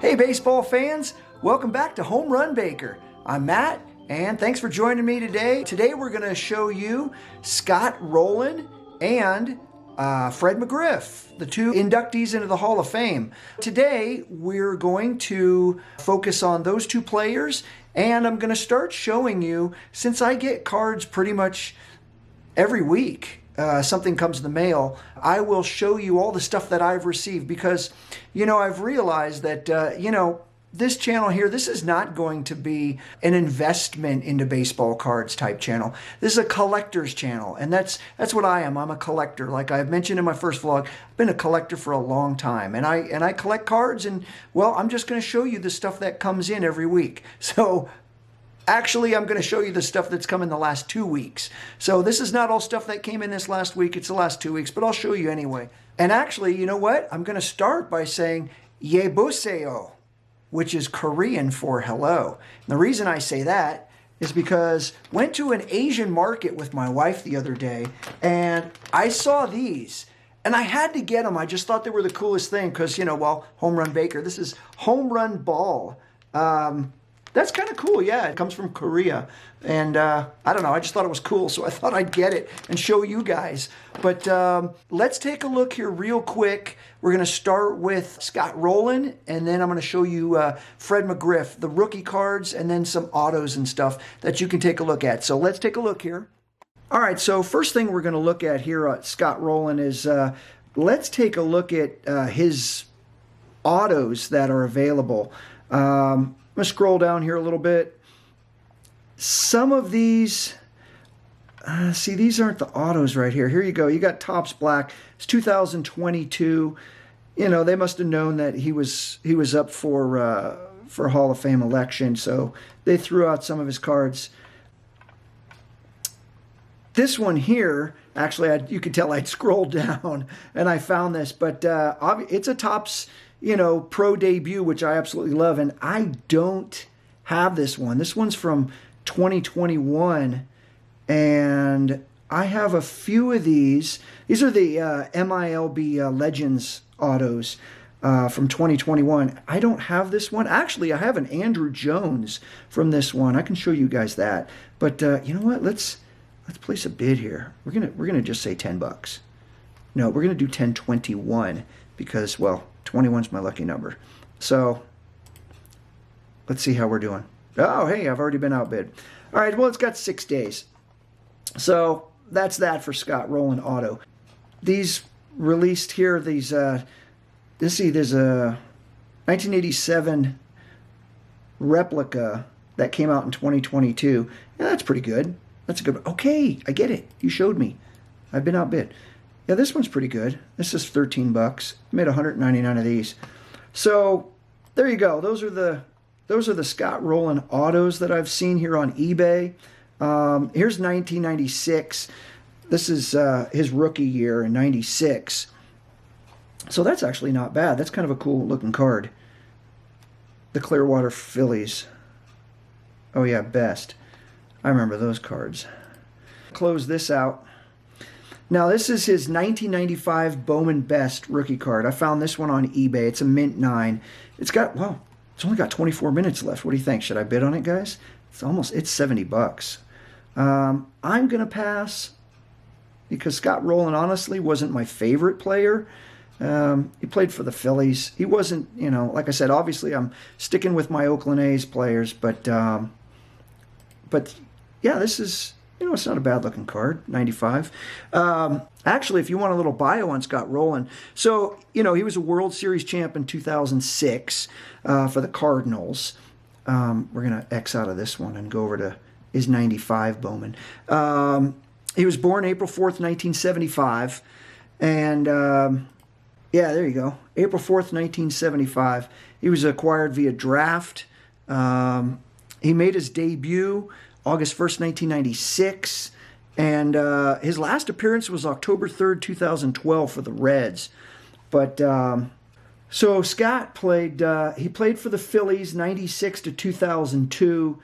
Hey baseball fans, welcome back to Home Run Baker. I'm Matt, and thanks for joining me today. Today we're going to show you Scott Rolen and Fred McGriff, the two inductees into the Hall of Fame. Today we're going to focus on those two players, and I'm going to start showing you, since I get cards pretty much every week, something comes in the mail, I will show you all the stuff that I've received because, you know, I've realized that, you know, this channel here, this is not going to be an investment into baseball cards type channel. This is a collector's channel, and that's what I am. I'm a collector. Like I mentioned in my first vlog, I've been a collector for a long time, and I collect cards, and well, I'm just going to show you the stuff that comes in every week. So actually, I'm going to show you the stuff that's come in the last 2 weeks. So this is not all stuff that came in this last week. It's the last 2 weeks, but I'll show you anyway. And actually, you know what? I'm going to start by saying Yeboseo, which is Korean for hello. And the reason I say that is because I went to an Asian market with my wife the other day, and I saw these. And I had to get them. I just thought they were the coolest thing because, you know, well, Home Run Baker. This is Home Run Ball. That's kind of cool, yeah. It comes from Korea. And I don't know, I just thought it was cool, so I thought I'd get it and show you guys. But let's take a look here real quick. We're going to start with Scott Rolen, and then I'm going to show you Fred McGriff, the rookie cards, and then some autos and stuff that you can take a look at. So let's take a look here. All right, so first thing we're going to look at here at Scott Rolen is let's take a look at his autos that are available. I'm going to scroll down here a little bit. Some of these, see, these aren't the autos right here. Here you go. You got Topps Black. It's 2022. You know, they must have known that he was up for Hall of Fame election, so they threw out some of his cards. This one here, actually, you could tell I'd scrolled down and I found this, but it's a Topps, you know, pro debut, which I absolutely love, and I don't have this one. This one's from 2021, and I have a few of these. These are the MILB Legends autos from 2021. I don't have this one. Actually, I have an Andrew Jones from this one. I can show you guys that. But you know what? Let's place a bid here. We're gonna just say $10. No, we're gonna do 1021 because, well, 21's my lucky number. So let's see how we're doing. Oh, hey, I've already been outbid. All right, well, it's got 6 days. So that's that for Scott Rolen auto. These released here, these, let's see, there's a 1987 replica that came out in 2022. Yeah, that's pretty good. That's a good one. Okay, I get it. You showed me. I've been outbid. Yeah, this one's pretty good. This is $13. I made 199 of these. So there you go. Those are the Scott Rolen autos that I've seen here on eBay. Here's 1996. This is his rookie year in 96. So that's actually not bad. That's kind of a cool looking card. The Clearwater Phillies. Oh yeah, best. I remember those cards. Close this out. Now, this is his 1995 Bowman Best rookie card. I found this one on eBay. It's a mint 9. It's got, well, it's only got 24 minutes left. What do you think? Should I bid on it, guys? It's $70. I'm going to pass because Scott Rolen, honestly, wasn't my favorite player. He played for the Phillies. He wasn't, you know, like I said, obviously I'm sticking with my Oakland A's players, but yeah, this is, you know, it's not a bad looking card, 95. Actually, if you want a little bio on Scott Rolen, so, you know, he was a World Series champ in 2006 for the Cardinals. We're going to X out of this one and go over to his 95 Bowman. He was born April 4th, 1975. And, yeah, there you go. April 4th, 1975. He was acquired via draft. He made his debut August 1st, 1996, and his last appearance was October 3rd, 2012 for the Reds. But so Scott played, he played for the Phillies 96 to 2002.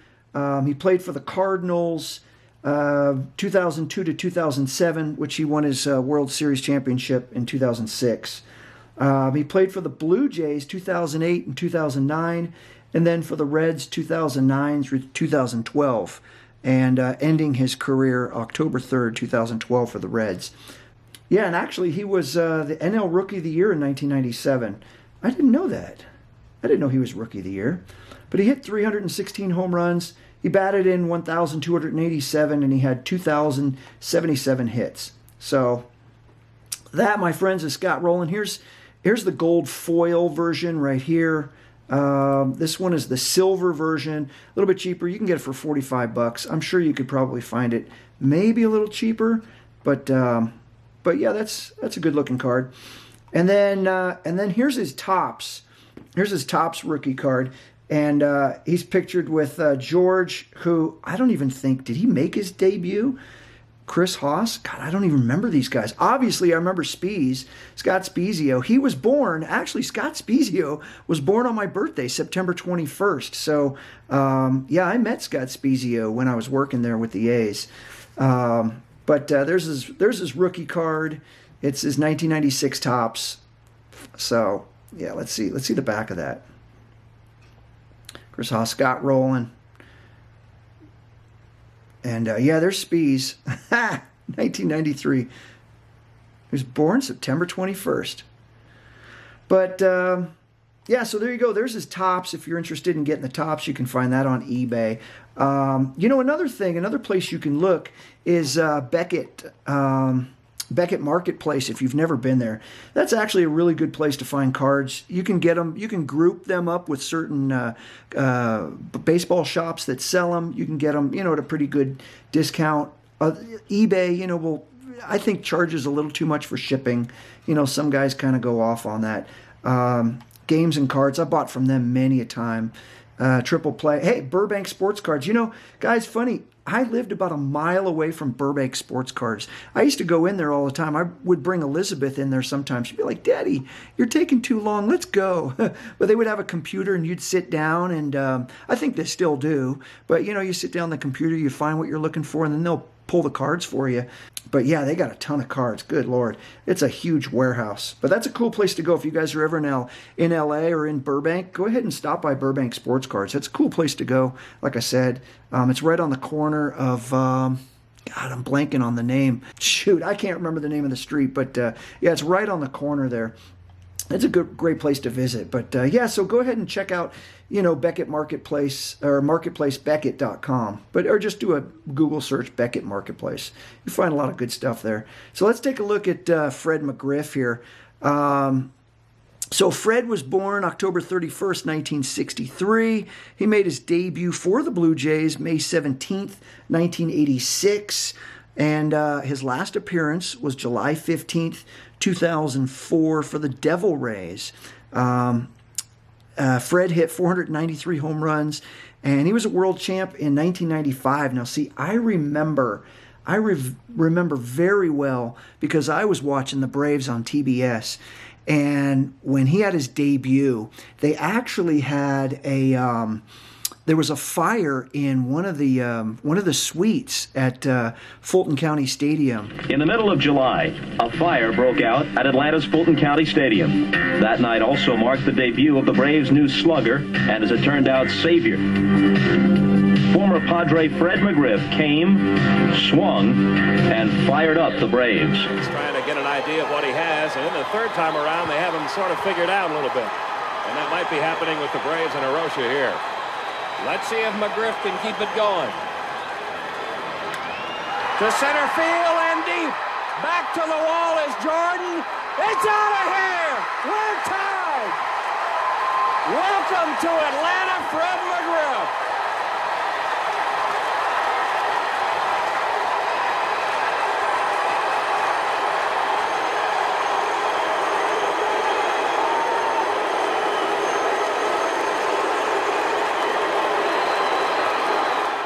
He played for the Cardinals 2002 to 2007, which he won his World Series championship in 2006. He played for the Blue Jays 2008 and 2009, and then for the Reds 2009 through 2012, and ending his career October 3rd, 2012 for the Reds. Yeah, and actually he was the NL Rookie of the Year in 1997. I didn't know that. I didn't know he was Rookie of the Year. But he hit 316 home runs. He batted in 1,287, and he had 2,077 hits. So that, my friends, is Scott Rolen. Here's the gold foil version right here. This one is the silver version, a little bit cheaper. You can get it for $45. I'm sure you could probably find it maybe a little cheaper, but yeah, that's a good looking card. And then here's his Topps. Here's his Topps rookie card, and he's pictured with George, who I don't even think, did he make his debut? Chris Haas? God, I don't even remember these guys. Obviously, I remember Scott Spiezio. He was born, actually, Scott Spiezio was born on my birthday, September 21st. So, yeah, I met Scott Spiezio when I was working there with the A's. But there's his rookie card. It's his 1996 Topps. So, yeah, let's see the back of that. Chris Haas, Scott Rolen. And yeah, there's Spies, 1993. He was born September 21st. But yeah, so there you go. There's his Topps. If you're interested in getting the Topps, you can find that on eBay. Another place you can look is Beckett Marketplace. If you've never been there, that's actually a really good place to find cards. You can get them. You can group them up with certain baseball shops that sell them. You can get them, at a pretty good discount. eBay, I think charges a little too much for shipping. Some guys kind of go off on that. Games and cards, I bought from them many a time. Triple Play. Hey, Burbank Sports Cards. Guys, funny. I lived about a mile away from Burbank Sports Cards. I used to go in there all the time. I would bring Elizabeth in there sometimes. She'd be like, "Daddy, you're taking too long. Let's go." But they would have a computer, and you'd sit down, and I think they still do. But, you sit down on the computer, you find what you're looking for, and then they'll pull the cards for you. But yeah, they got a ton of cards. Good Lord. It's a huge warehouse. But that's a cool place to go. If you guys are ever in LA or in Burbank, go ahead and stop by Burbank Sports Cards. It's a cool place to go. Like I said, it's right on the corner of, God, I'm blanking on the name. Shoot, I can't remember the name of the street. But yeah, it's right on the corner there. It's a great place to visit. But yeah, so go ahead and check out, Beckett Marketplace or marketplacebeckett.com. Or just do a Google search, Beckett Marketplace. You find a lot of good stuff there. So let's take a look at Fred McGriff here. So Fred was born October 31st, 1963. He made his debut for the Blue Jays May 17th, 1986. And his last appearance was July 15th, 2004 for the Devil Rays. Fred hit 493 home runs, and he was a world champ in 1995. Now, see, I remember very well because I was watching the Braves on TBS, and when he had his debut, they actually had there was a fire in one of the suites at Fulton County Stadium. In the middle of July, a fire broke out at Atlanta's Fulton County Stadium. That night also marked the debut of the Braves' new slugger, and as it turned out, savior. Former Padre Fred McGriff came, swung, and fired up the Braves. He's trying to get an idea of what he has, and in the third time around, they have him sort of figured out a little bit. And that might be happening with the Braves and Hiroshi here. Let's see if McGriff can keep it going. To center field and deep. Back to the wall is Jordan. It's out of here. We're tied. Welcome to Atlanta, Fred McGriff.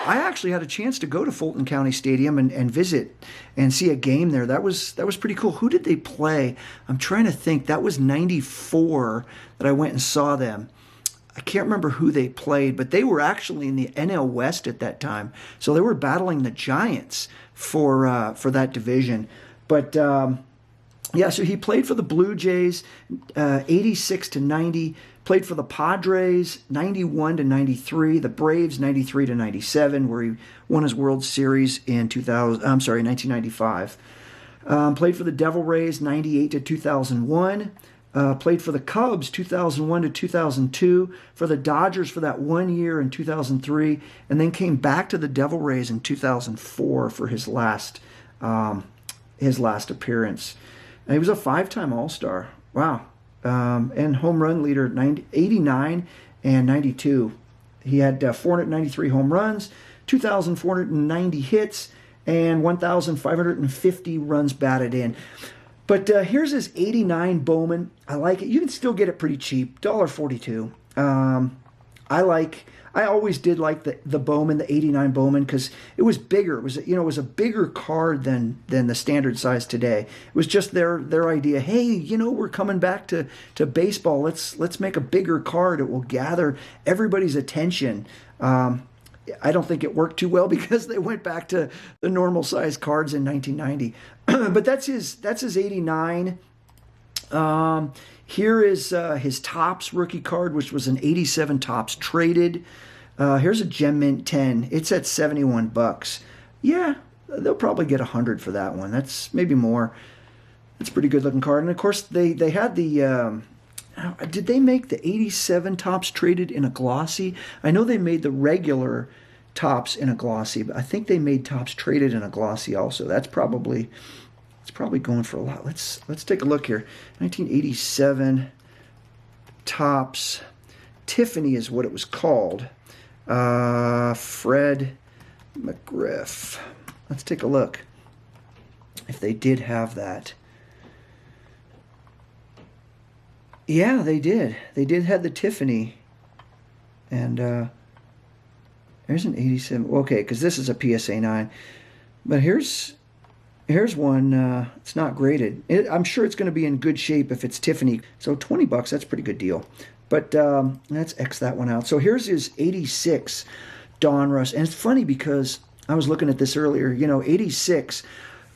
I actually had a chance to go to Fulton County Stadium and visit and see a game there. That was pretty cool. Who did they play? I'm trying to think. That was 94 that I went and saw them. I can't remember who they played, but they were actually in the NL West at that time. So they were battling the Giants for that division. But Yeah, so he played for the Blue Jays, 86 to 90. Played for the Padres, 91 to 93. The Braves, 93 to 97, where he won his World Series in 1995. Played for the Devil Rays, 98 to 2001. Played for the Cubs, 2001 to 2002. For the Dodgers for that 1 year in 2003, and then came back to the Devil Rays in 2004 for his last appearance. And he was a 5-time All-Star. Wow. And home run leader, 89 and 92. He had 493 home runs, 2,490 hits, and 1,550 runs batted in. But here's his 89 Bowman. I like it. You can still get it pretty cheap, $1.42. I always did like the Bowman, the 89 Bowman, because it was bigger. It was a bigger card than the standard size today. It was just their idea. Hey, we're coming back to baseball. Let's make a bigger card. It will gather everybody's attention. I don't think it worked too well because they went back to the normal size cards in 1990. But that's his 89. Here is his Topps rookie card, which was an 87 Topps traded. Here's a Gem Mint 10. It's at $71. Yeah, they'll probably get $100 for that one. That's maybe more. That's a pretty good looking card. And of course, they had the. Did they make the 87 Topps traded in a glossy? I know they made the regular Topps in a glossy, but I think they made Topps traded in a glossy also. It's probably going for a lot. Let's take a look here. 1987 Topps Tiffany is what it was called. Fred McGriff. Let's take a look if they did have that. Yeah, they did. They did have the Tiffany. And there's an 87. Okay, because this is a PSA 9. But here's one. It's not graded. I'm sure it's going to be in good shape if it's Tiffany. So $20, that's a pretty good deal. But let's X that one out. So here's his 86 Donruss. And it's funny because I was looking at this earlier. 86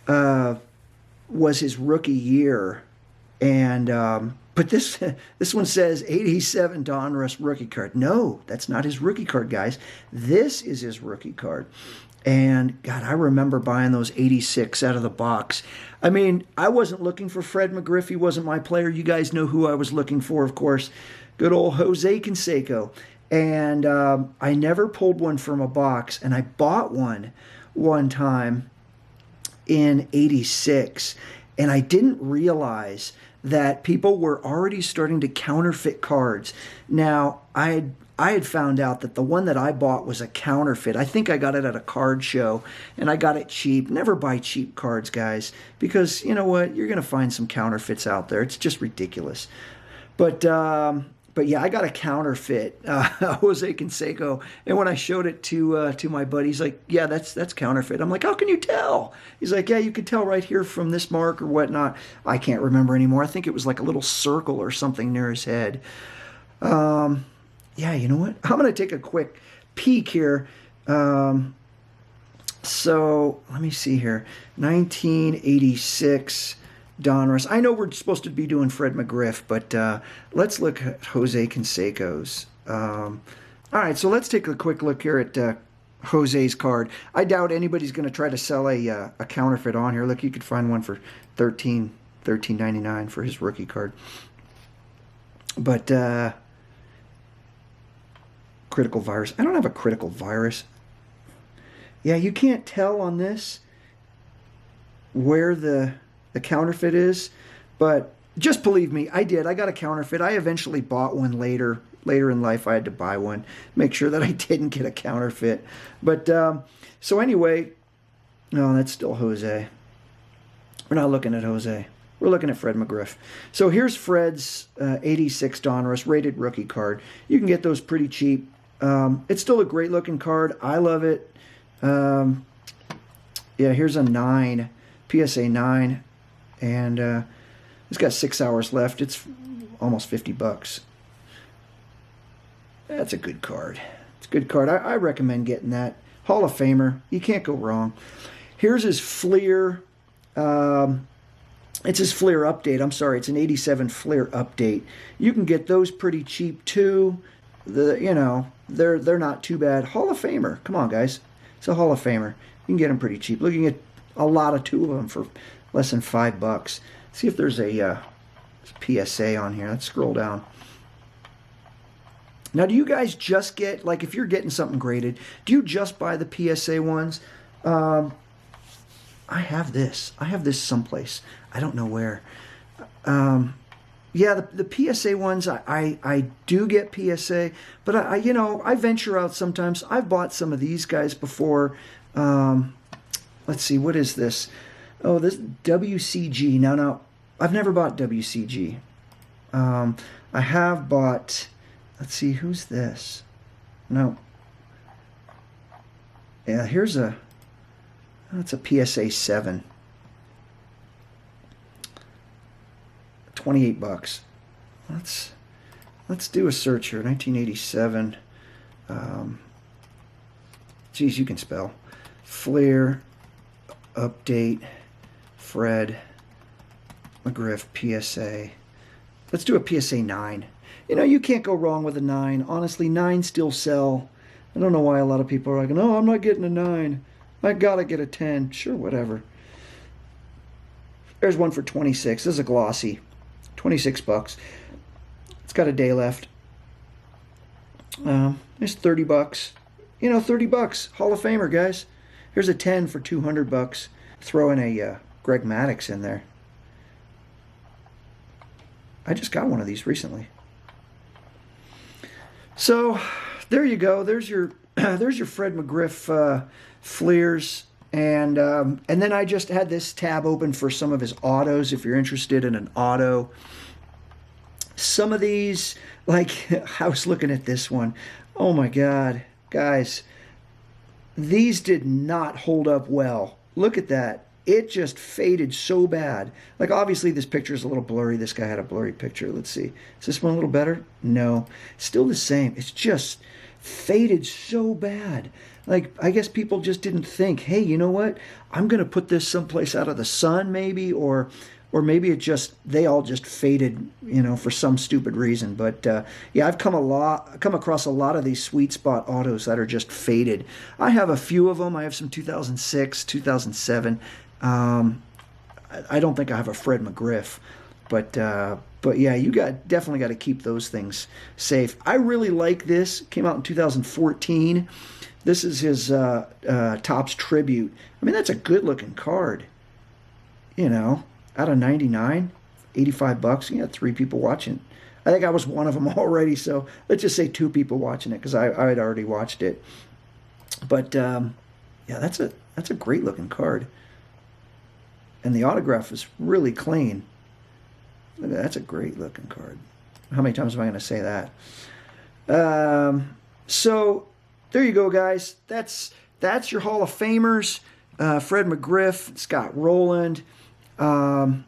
was his rookie year. And but this one says 87 Donruss rookie card. No, that's not his rookie card, guys. This is his rookie card. And, God, I remember buying those 86 out of the box. I mean, I wasn't looking for Fred McGriff. He wasn't my player. You guys know who I was looking for, of course. Good old Jose Canseco. And I never pulled one from a box. And I bought one time in 86. And I didn't realize that people were already starting to counterfeit cards. Now, I had found out that the one that I bought was a counterfeit. I think I got it at a card show, and I got it cheap. Never buy cheap cards, guys, because you know what? You're going to find some counterfeits out there. It's just ridiculous. But yeah, I got a counterfeit, Jose Canseco, and when I showed it to my buddy, he's like, "Yeah, that's counterfeit." I'm like, "How can you tell?" He's like, "Yeah, you can tell right here from this mark or whatnot." I can't remember anymore. I think it was like a little circle or something near his head. Yeah, you know what? I'm going to take a quick peek here. So let me see here. 1986 Donruss. I know we're supposed to be doing Fred McGriff, but let's look at Jose Canseco's. All right, so let's take a quick look here at Jose's card. I doubt anybody's going to try to sell a counterfeit on here. Look, you could find one for $13.99 for his rookie card. But critical virus. I don't have a critical virus. Yeah, you can't tell on this where the counterfeit is, but just believe me, I did. I got a counterfeit. I eventually bought one later in life. I had to buy one, make sure that I didn't get a counterfeit. But so anyway, no, that's still Jose. We're not looking at Jose. We're looking at Fred McGriff. So here's Fred's 86 Donruss rated rookie card. You can get those pretty cheap. It's still a great looking card. I love it. Yeah, here's a 9, PSA 9, and it's got 6 hours left. It's almost $50. That's a good card. It's a good card. I recommend getting that. Hall of Famer. You can't go wrong. Here's his Fleer. It's his Fleer update. I'm sorry, it's an 87 Fleer update. You can get those pretty cheap too. You know, they're not too bad. Hall of Famer. Come on, guys. It's a Hall of Famer. You can get them pretty cheap. Looking at a lot of two of them for less than $5. See if there's a PSA on here. Let's scroll down. Now, do you guys just get, like, if you're getting something graded, do you just buy the PSA ones? I have this. I have this someplace. I don't know where. Yeah, the PSA ones, I do get PSA, but I you know, I venture out sometimes. I've bought some of these guys before. Let's see, what is this? Oh, this WCG. Now, I've never bought WCG. I have bought, let's see, who's this? No. Yeah, here's that's a PSA 7. $28. Let's do a search here. 1987. Geez, you can spell. Fleer update. Fred McGriff PSA. Let's do a PSA 9. You know, you can't go wrong with a 9. Honestly, 9s still sell. I don't know why a lot of people are like, no, I'm not getting a 9. I gotta get a 10. Sure, whatever. There's one for 26. This is a glossy. $26. It's got a day left. There's $30. You know, $30. Hall of Famer, guys. Here's a 10 for $200. Throw in a Greg Maddux in there. I just got one of these recently. So there you go. There's your Fred McGriff Fleers. And then I just had this tab open for some of his autos, if you're interested in an auto. Some of these, like, I was looking at this one. Oh my God, guys. These did not hold up well. Look at that. It just faded so bad. Like, obviously this picture is a little blurry. This guy had a blurry picture. Let's see. Is this one a little better? No. Still the same. It's just faded so bad. Like, I guess people just didn't think, hey, you know what? I'm going to put this someplace out of the sun maybe, or maybe they all just faded, you know, for some stupid reason. But yeah, I've come across a lot of these sweet spot autos that are just faded. I have a few of them. I have some 2006, 2007. I don't think I have a Fred McGriff, but yeah, you definitely got to keep those things safe. I really like this. It came out in 2014. This is his Topps Tribute. I mean, that's a good-looking card. You know, out of 99, $85. You got 3 people watching. I think I was one of them already, so let's just say 2 people watching it because I had already watched it. But yeah, that's a great-looking card. And the autograph is really clean. Look at that. That's a great-looking card. How many times am I going to say that? So there you go, guys. That's your Hall of Famers. Fred McGriff, Scott Rolen. I'm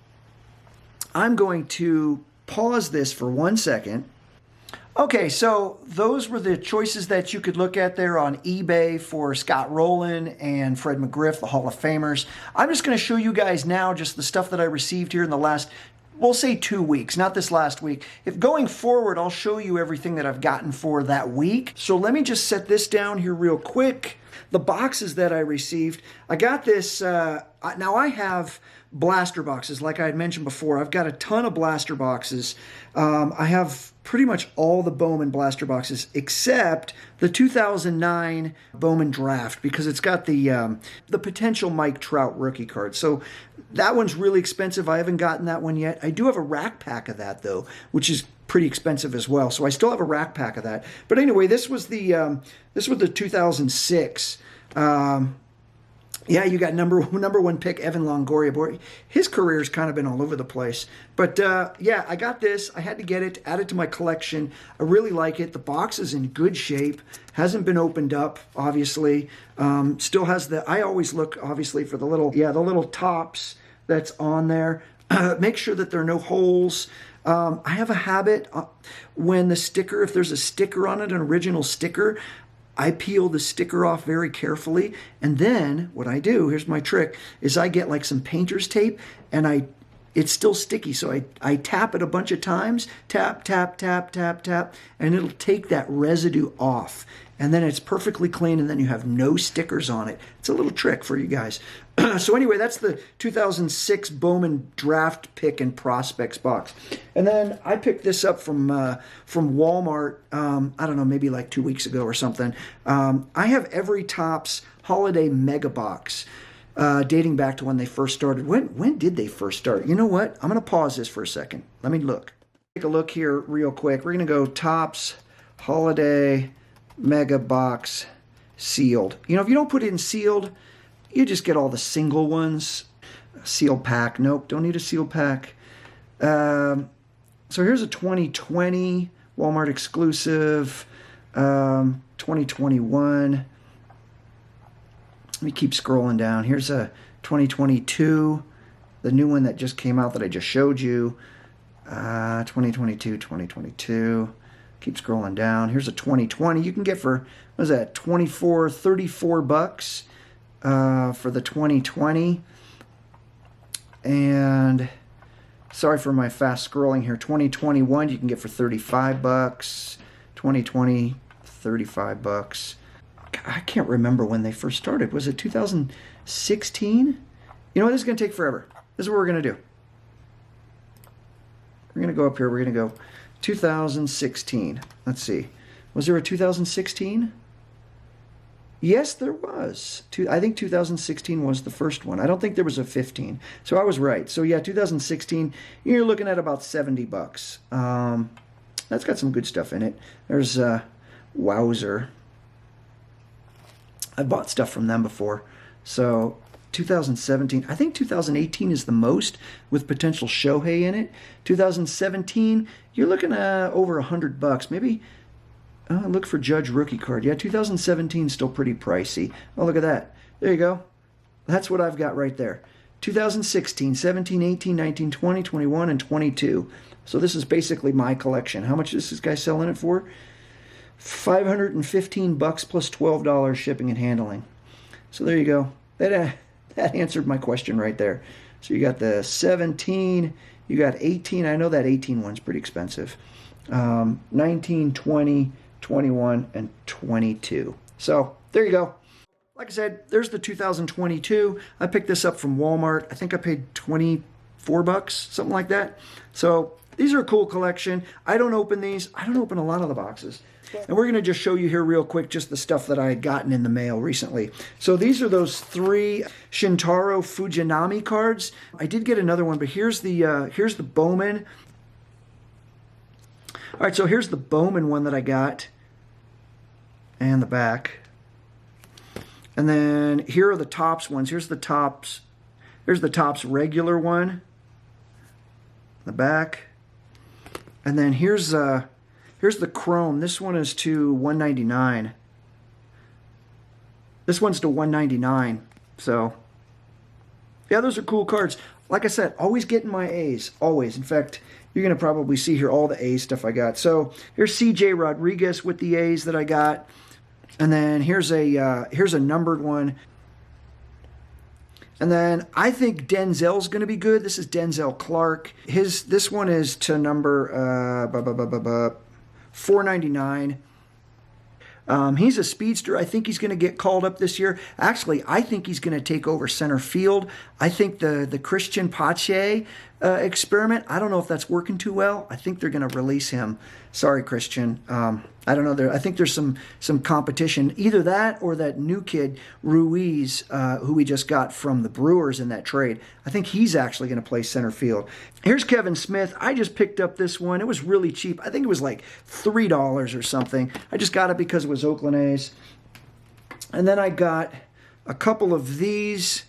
going to pause this for 1 second. Okay, so those were the choices that you could look at there on eBay for Scott Rolen and Fred McGriff, the Hall of Famers. I'm just going to show you guys now just the stuff that I received here in the last, we'll say 2 weeks, not this last week. If going forward, I'll show you everything that I've gotten for that week. So let me just set this down here real quick. The boxes that I received, I got this, now I have blaster boxes, like I had mentioned before. I've got a ton of blaster boxes. I have pretty much all the Bowman blaster boxes except the 2009 Bowman Draft because it's got the potential Mike Trout rookie card. So that one's really expensive. I haven't gotten that one yet. I do have a rack pack of that though, which is pretty expensive as well. So I still have a rack pack of that. But anyway, this was the 2006. Yeah, you got number one pick, Evan Longoria. Boy, his career's kind of been all over the place. But yeah, I got this. I had to get it, add it to my collection. I really like it. The box is in good shape. Hasn't been opened up, obviously. Still has I always look, obviously, for the little tops that's on there. Make sure that there are no holes. I have a habit when if there's a sticker on it, an original sticker, I peel the sticker off very carefully, and then what I do, here's my trick, is I get like some painter's tape, and I it's still sticky. So I tap it a bunch of times, tap, tap, tap, tap, tap, and it'll take that residue off. And then it's perfectly clean, and then you have no stickers on it. It's a little trick for you guys. So anyway, that's the 2006 Bowman Draft Pick and Prospects box. And then I picked this up from Walmart, I don't know, maybe like 2 weeks ago or something. I have Every Topps Holiday Mega Box, dating back to when they first started. When did they first start? You know what? I'm going to pause this for a second. Let me look. Take a look here real quick. We're going to go Topps Holiday Mega Box sealed. You know, if you don't put it in sealed, you just get all the single ones. Sealed pack. Nope, don't need a sealed pack. So here's a 2020 Walmart exclusive. 2021. Let me keep scrolling down. Here's a 2022. The new one that just came out that I just showed you. 2022. Keep scrolling down. Here's a 2020. You can get for, what is that, 24, 34 bucks for the 2020. And sorry for my fast scrolling here. 2021 you can get for 35 bucks. 2020, 35 bucks. I can't remember when they first started. Was it 2016? You know what? This is going to take forever. This is what we're going to do. We're going to go up here. We're going to go 2016. Let's see. Was there a 2016? Yes, there was. I think 2016 was the first one. I don't think there was a 15. So I was right. So yeah, 2016, you're looking at about 70 bucks. That's got some good stuff in it. There's Wowzer. I bought stuff from them before. So 2017, I think 2018 is the most with potential Shohei in it. 2017, you're looking at over 100 bucks. Maybe look for Judge rookie card. Yeah, 2017 is still pretty pricey. Oh, look at that. There you go. That's what I've got right there. 2016, 17, 18, 19, 20, 21, and 22. So this is basically my collection. How much is this guy selling it for? 515 bucks plus $12 shipping and handling. So there you go. That answered my question right there. So you got the 17, you got 18. I know that 18 one's pretty expensive. 19, 20, 21, and 22. So there you go. Like I said, there's the 2022. I picked this up from Walmart. I think I paid 24 bucks, something like that. So these are a cool collection. I don't open these. I don't open a lot of the boxes. And we're going to just show you here real quick just the stuff that I had gotten in the mail recently. So these are those 3 Shintaro Fujinami cards. I did get another one, but here's the Bowman. All right, so here's the Bowman one that I got. And the back. And then here are the Topps ones. Here's the Topps regular one. The back. And then here's the Chrome. This one is to $199. This one's to $199. So, yeah, those are cool cards. Like I said, always getting my A's. Always. In fact, you're going to probably see here all the A stuff I got. So, here's C.J. Rodriguez with the A's that I got. And then here's a numbered one. And then I think Denzel's going to be good. This is Denzel Clark. This one is to number $4.99. He's a speedster. I think he's going to get called up this year. Actually, I think he's going to take over center field. I think the Christian Pache experiment, I don't know if that's working too well. I think they're going to release him. Sorry, Christian. I don't know. I think there's some competition. Either that or that new kid, Ruiz, who we just got from the Brewers in that trade. I think he's actually going to play center field. Here's Kevin Smith. I just picked up this one. It was really cheap. I think it was like $3 or something. I just got it because it was Oakland A's. And then I got a couple of these.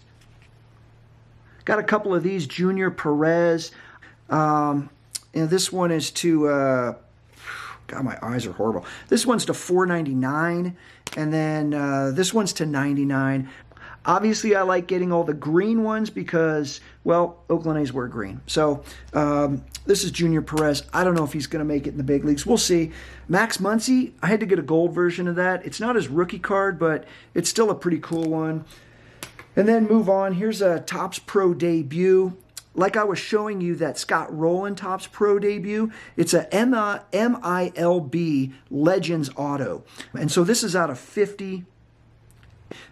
Got a couple of these, Junior Perez. And this one is to... God, my eyes are horrible. This one's to $4.99, and then this one's to $99. Obviously, I like getting all the green ones because, well, Oakland A's wear green. So this is Junior Perez. I don't know if he's going to make it in the big leagues. We'll see. Max Muncy, I had to get a gold version of that. It's not his rookie card, but it's still a pretty cool one. And then move on. Here's a Topps Pro debut. like I was showing you that Scott Rolen Topps Pro debut, it's a MILB Legends Auto. And so this is out of 50.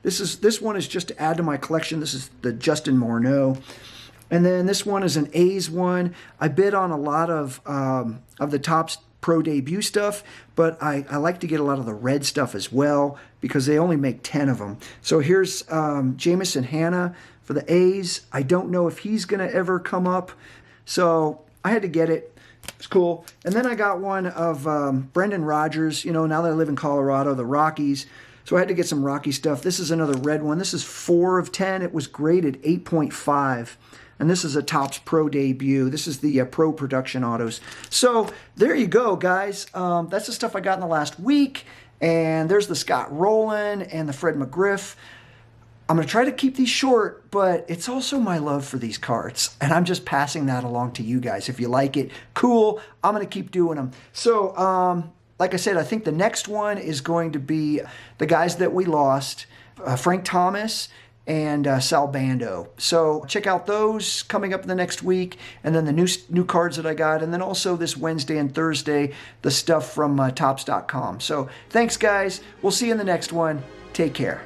This one is just to add to my collection. This is the Justin Morneau. And then this one is an A's one. I bid on a lot of the Topps Pro debut stuff, but I like to get a lot of the red stuff as well because they only make 10 of them. So here's Jamison Hanna for the A's. I don't know if he's going to ever come up, so I had to get it. It's cool. And then I got one of Brendan Rodgers. You know, now that I live in Colorado, the Rockies. So I had to get some Rocky stuff. This is another red one. This is 4 of 10. It was graded 8.5. And this is a Topps Pro debut. This is the Pro Production Autos. So there you go, guys. That's the stuff I got in the last week. And there's the Scott Rolen and the Fred McGriff. I'm going to try to keep these short, but it's also my love for these cards. And I'm just passing that along to you guys. If you like it, cool. I'm going to keep doing them. So, like I said, I think the next one is going to be the guys that we lost, Frank Thomas and Sal Bando. So check out those coming up in the next week, and then the new cards that I got, and then also this Wednesday and Thursday, the stuff from Topps.com. So thanks, guys. We'll see you in the next one. Take care.